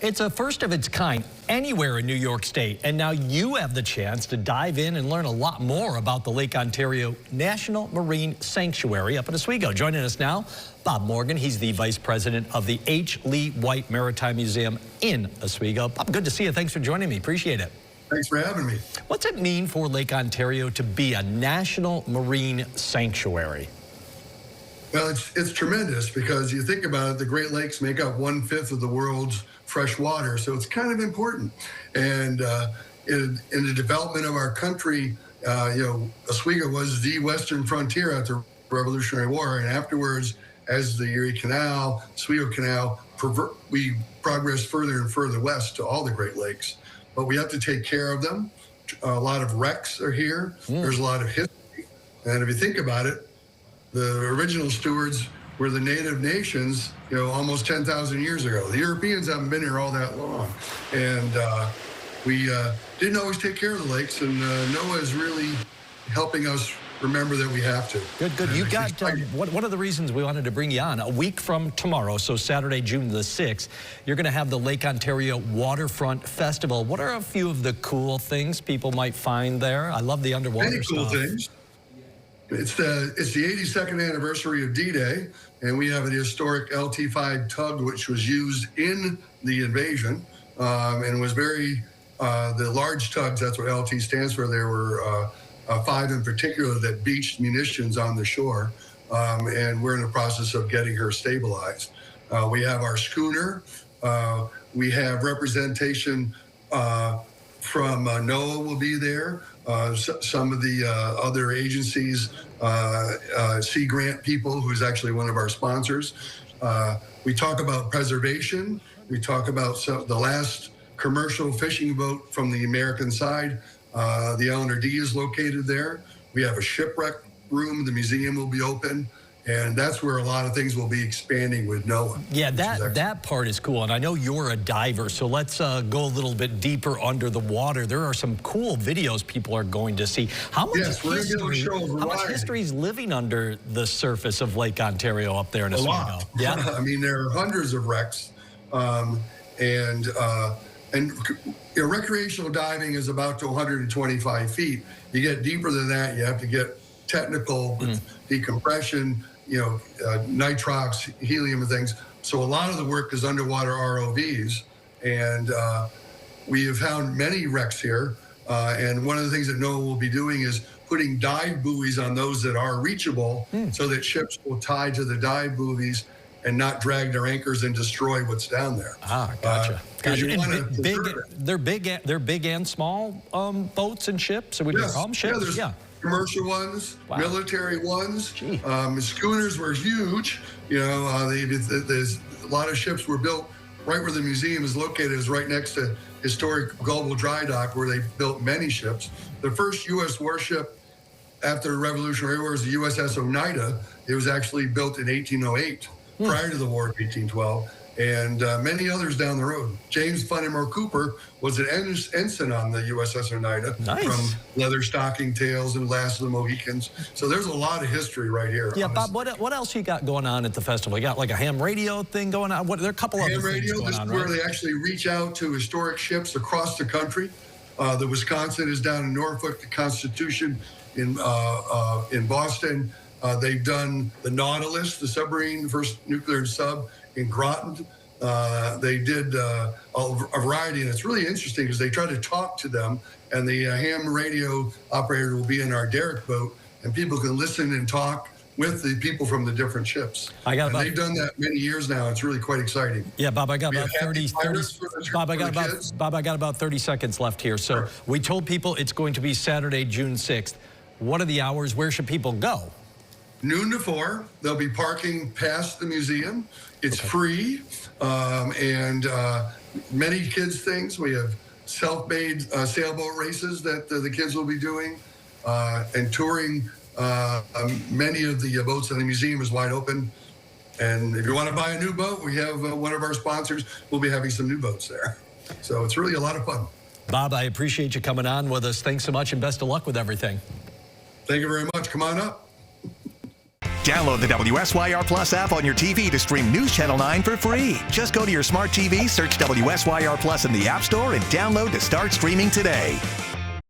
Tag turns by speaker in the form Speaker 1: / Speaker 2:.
Speaker 1: It's a first of its kind anywhere in New York State, and now you have the chance to dive in and learn a lot more about the Lake Ontario National Marine Sanctuary up in Oswego. Joining us now, Bob Morgan. He's the Vice President of the H. Lee White Maritime Museum in Oswego. Bob, good to see you. Thanks for joining me. Appreciate it.
Speaker 2: Thanks for having me.
Speaker 1: What's it mean for Lake Ontario to be a national marine sanctuary?
Speaker 2: Well, it's tremendous because you think about it, the Great Lakes make up 1/5 of the world's fresh water, so it's kind of important. And in the development of our country, Oswego was the western frontier after the Revolutionary War, and afterwards, as the Erie Canal, Oswego Canal, we progressed further and further west to all the Great Lakes. But we have to take care of them. A lot of wrecks are here. There's a lot of history, and if you think about it, the original stewards were the native nations, almost 10,000 years ago. The Europeans haven't been here all that long. And we didn't always take care of the lakes, and NOAA is really helping us remember that we have to.
Speaker 1: Good. You got one of the reasons we wanted to bring you on. A week from tomorrow, so Saturday, June the 6th, you're going to have the Lake Ontario Waterfront Festival. What are a few of the cool things people might find there? I love the underwater stuff.
Speaker 2: Many cool things. It's the 82nd anniversary of D-Day, and we have an historic LT-5 tug which was used in the invasion, and was very, the large tugs, that's what LT stands for. There were 5 in particular that beached munitions on the shore, and we're in the process of getting her stabilized. We have our schooner. We have representation from NOAA will be there. Some of the other agencies, Sea Grant people, who's actually one of our sponsors. We talk about preservation. We talk about the last commercial fishing boat from the American side. The Eleanor D is located there. We have a shipwreck room. The museum will be open. And that's where a lot of things will be expanding with NOAA.
Speaker 1: Yeah, that part is cool. And I know you're a diver, so let's go a little bit deeper under the water. There are some cool videos people are going to see. How much history is living under the surface of Lake Ontario up there in Oswego?
Speaker 2: A lot.
Speaker 1: Yeah.
Speaker 2: I mean, there are hundreds of wrecks. Recreational diving is about to 125 feet. You get deeper than that, you have to get technical with decompression, nitrox, helium and things. So a lot of the work is underwater ROVs, and we have found many wrecks here. And one of the things that NOAA will be doing is putting dive buoys on those that are reachable so that ships will tie to the dive buoys and not drag their anchors and destroy what's down there.
Speaker 1: Ah, gotcha. They're big and small boats and ships. So we can call them ships.
Speaker 2: Yeah. Commercial ones, military ones. Schooners were huge. There's a lot of ships were built right where the museum is located, is right next to historic Global Dry Dock, where they built many ships. The first U.S. warship after the Revolutionary War was the USS Oneida. It was actually built in 1808, prior to the War of 1812. And many others down the road. James Fenimore Cooper was an ensign on the USS Oneida.
Speaker 1: Nice.
Speaker 2: From Leather Stocking Tales and Last of the Mohicans. So there's a lot of history right here.
Speaker 1: Yeah, Bob, what else you got going on at the festival? You got like a ham radio thing going on? There are a couple other things going on, right?
Speaker 2: Where they actually reach out to historic ships across the country. The Wisconsin is down in Norfolk, the Constitution in Boston. They've done the Nautilus, the submarine, the first nuclear sub in Groton. They did a variety, and it's really interesting because they try to talk to them, and the ham radio operator will be in our derrick boat, and people can listen and talk with the people from the different ships. They've done that many years now. It's really quite exciting.
Speaker 1: Yeah, Bob, I got about 30 seconds left here. So we told people it's going to be Saturday, June 6th. What are the hours? Where should people go?
Speaker 2: Noon to 4. They'll be parking past the museum. It's free, and many kids things. We have self-made sailboat races that the kids will be doing, and touring. Many of the boats in the museum is wide open. And if you want to buy a new boat, we have one of our sponsors. We'll be having some new boats there. So it's really a lot of fun.
Speaker 1: Bob, I appreciate you coming on with us. Thanks so much, and best of luck with everything.
Speaker 2: Thank you very much. Come on up.
Speaker 3: Download the WSYR Plus app on your TV to stream News Channel 9 for free. Just go to your smart TV, search WSYR Plus in the App Store, and download to start streaming today.